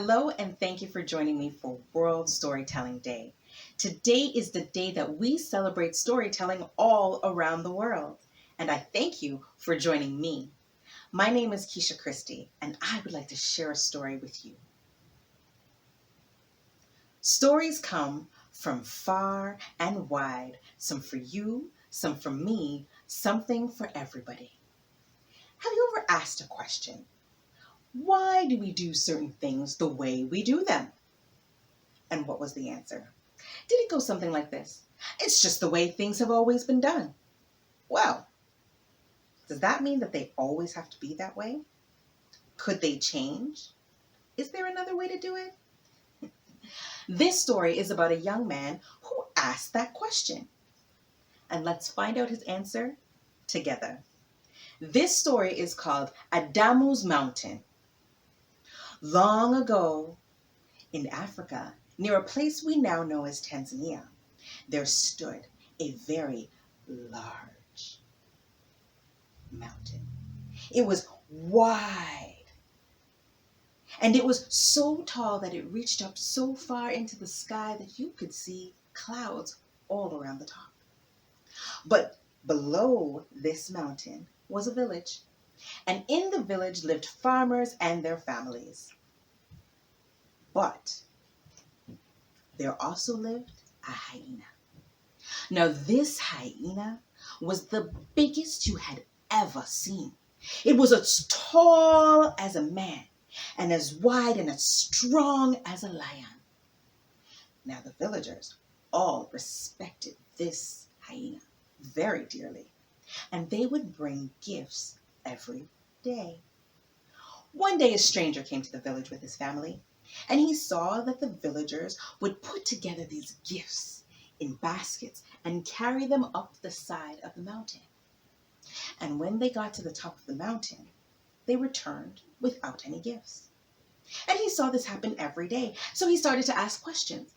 Hello, and thank you for joining me for World Storytelling Day. Today is the day that we celebrate storytelling all around the world, and I thank you for joining me. My name is Kesha Christie, and I would like to share a story with you. Stories come from far and wide, some for you, some for me, something for everybody. Have you ever asked a question? Why do we do certain things the way we do them? And what was the answer? Did it go something like this? It's just the way things have always been done. Well, does that mean that they always have to be that way? Could they change? Is there another way to do it? This story is about a young man who asked that question. And let's find out his answer together. This story is called Adamu's Mountain. Long ago in Africa, near a place we now know as Tanzania, there stood a very large mountain. It was wide, and it was so tall that it reached up so far into the sky that you could see clouds all around the top. But below this mountain was a village, and in the village lived farmers and their families. But there also lived a hyena. Now, this hyena was the biggest you had ever seen. It was as tall as a man and as wide and as strong as a lion. Now, the villagers all respected this hyena very dearly, and they would bring gifts every day. One day, a stranger came to the village with his family, and he saw that the villagers would put together these gifts in baskets and carry them up the side of the mountain. And when they got to the top of the mountain, they returned without any gifts. And he saw this happen every day, so he started to ask questions.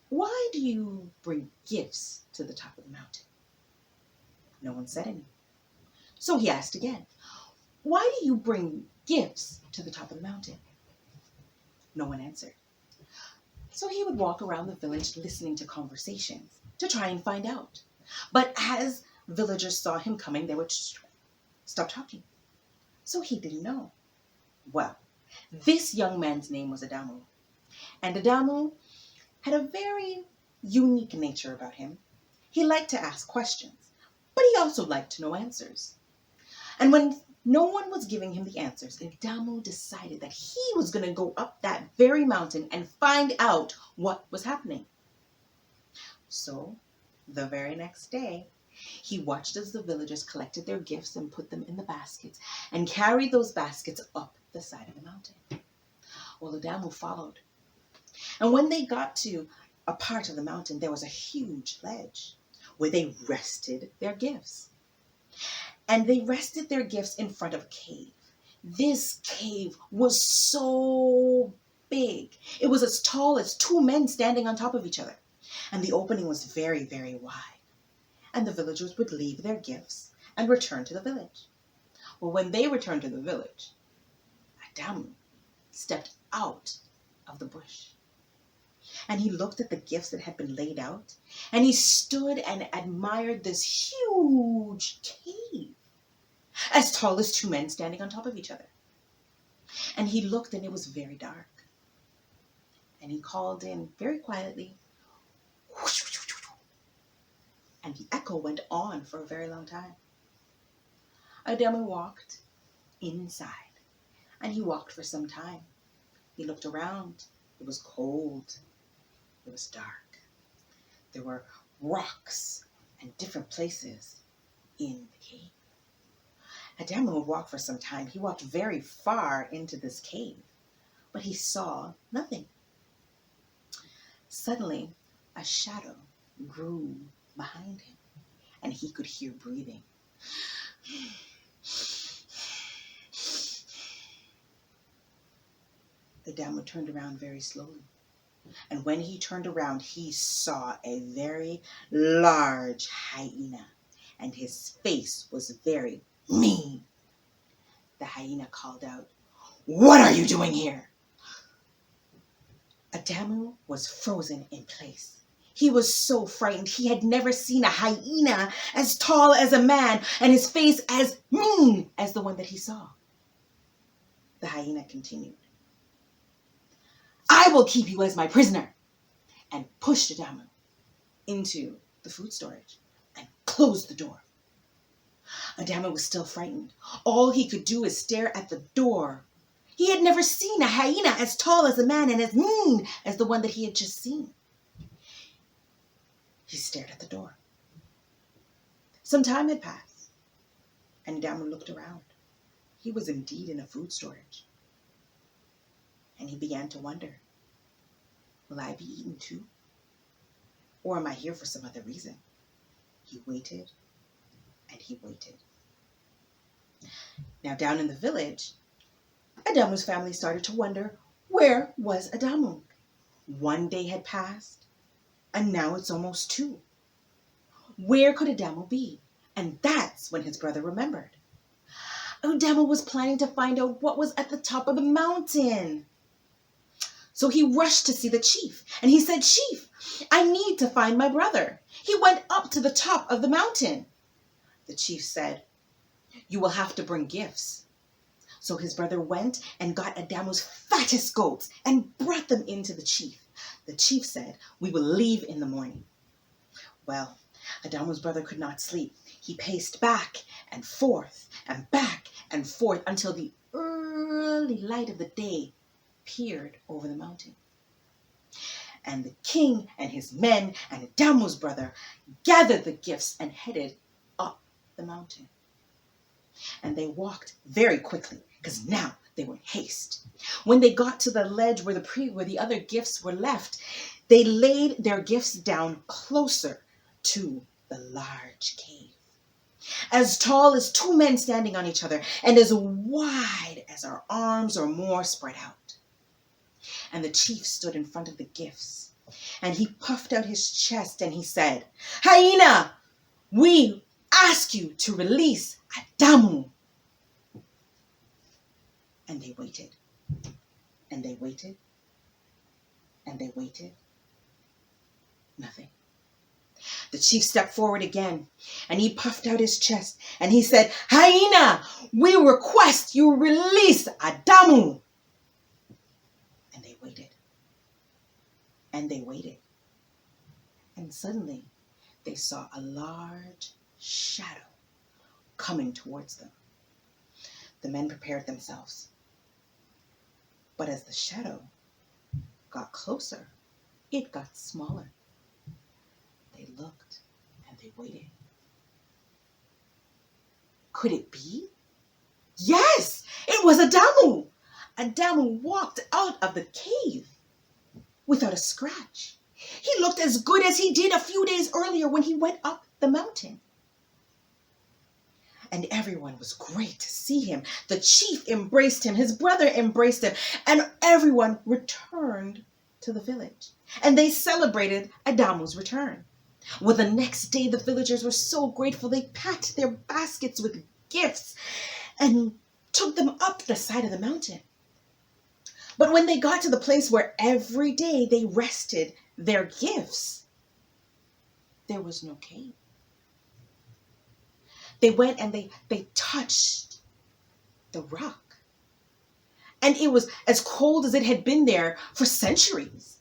Why do you bring gifts to the top of the mountain? No one said anything. So he asked again, why do you bring gifts to the top of the mountain? No one answered. So he would walk around the village listening to conversations to try and find out. But as villagers saw him coming, they would stop talking. So he didn't know. Well, this young man's name was Adamu. And Adamu had a very unique nature about him. He liked to ask questions, but he also liked to know answers. And when no one was giving him the answers, Adamu decided that he was going to go up that very mountain and find out what was happening. So, the very next day, he watched as the villagers collected their gifts and put them in the baskets and carried those baskets up the side of the mountain. Well, Adamu followed. And when they got to a part of the mountain, there was a huge ledge where they rested their gifts. And they rested their gifts in front of a cave. This cave was so big. It was as tall as two men standing on top of each other. And the opening was very, very wide. And the villagers would leave their gifts and return to the village. Well, when they returned to the village, Adamu stepped out of the bush. And he looked at the gifts that had been laid out, and he stood and admired this huge cave, as tall as two men standing on top of each other. And he looked, and it was very dark. And he called in very quietly, and the echo went on for a very long time. Adamu walked inside, and he walked for some time. He looked around. It was cold. It was dark. There were rocks and different places in the cave. Adamu walked for some time. He walked very far into this cave, but he saw nothing. Suddenly, a shadow grew behind him, and he could hear breathing. Adamu turned around very slowly. And when he turned around, he saw a very large hyena, and his face was very mean. The hyena called out, "What are you doing here? Adamu was frozen in place. He was so frightened. He had never seen a hyena as tall as a man and his face as mean as the one that he saw. The hyena continued, "I will keep you as my prisoner," and pushed Adamu into the food storage and closed the door. Adamu was still frightened. All he could do is stare at the door. He had never seen a hyena as tall as a man and as mean as the one that he had just seen. He stared at the door. Some time had passed, and Adamu looked around. He was indeed in a food storage. And he began to wonder, will I be eaten too? Or am I here for some other reason? He waited and he waited. Now down in the village, Adamu's family started to wonder, where was Adamu? One day had passed, and now it's almost 2. Where could Adamu be? And that's when his brother remembered. Adamu was planning to find out what was at the top of the mountain. So he rushed to see the chief, and he said, "Chief, I need to find my brother. He went up to the top of the mountain." The chief said, "You will have to bring gifts." So his brother went and got Adamu's fattest goats and brought them into the chief. The chief said, "We will leave in the morning." Well, Adamu's brother could not sleep. He paced back and forth until the early light of the day peered over the mountain. And the king and his men and Adamu's brother gathered the gifts and headed up the mountain. And they walked very quickly, because now they were in haste. When they got to the ledge where the other gifts were left, they laid their gifts down closer to the large cave, as tall as 2 men standing on each other, and as wide as our arms or more spread out. And the chief stood in front of the gifts, and he puffed out his chest and he said, "Hyena, we ask you to release Adamu." And they waited, and they waited, and they waited. Nothing. The chief stepped forward again, and he puffed out his chest, and he said, "Hyena, we request you release Adamu." And they waited, and they waited. And suddenly, they saw a large shadow coming towards them. The men prepared themselves. But as the shadow got closer, it got smaller. They looked and they waited. Could it be? Yes, it was Adamu. Adamu walked out of the cave without a scratch. He looked as good as he did a few days earlier when he went up the mountain. And everyone was great to see him. The chief embraced him, his brother embraced him, and everyone returned to the village. And they celebrated Adamu's return. Well, the next day, the villagers were so grateful, they packed their baskets with gifts and took them up the side of the mountain. But when they got to the place where every day they rested their gifts, there was no cave. They went and they touched the rock. And it was as cold as it had been there for centuries.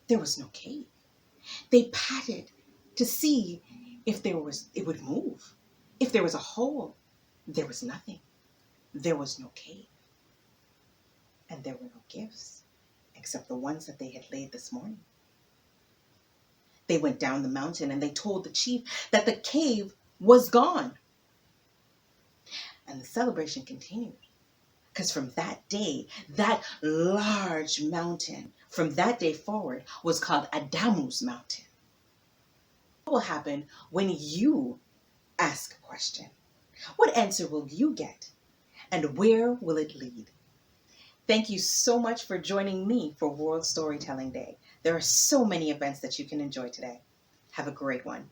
There was no cave. They patted to see if it would move. If there was a hole, there was nothing. There was no cave. And there were no gifts, except the ones that they had laid this morning. They went down the mountain and they told the chief that the cave was gone. And the celebration continued. Because from that day, that large mountain, from that day forward, was called Adamu's Mountain. What will happen when you ask a question? What answer will you get? And where will it lead? Thank you so much for joining me for World Storytelling Day. There are so many events that you can enjoy today. Have a great one.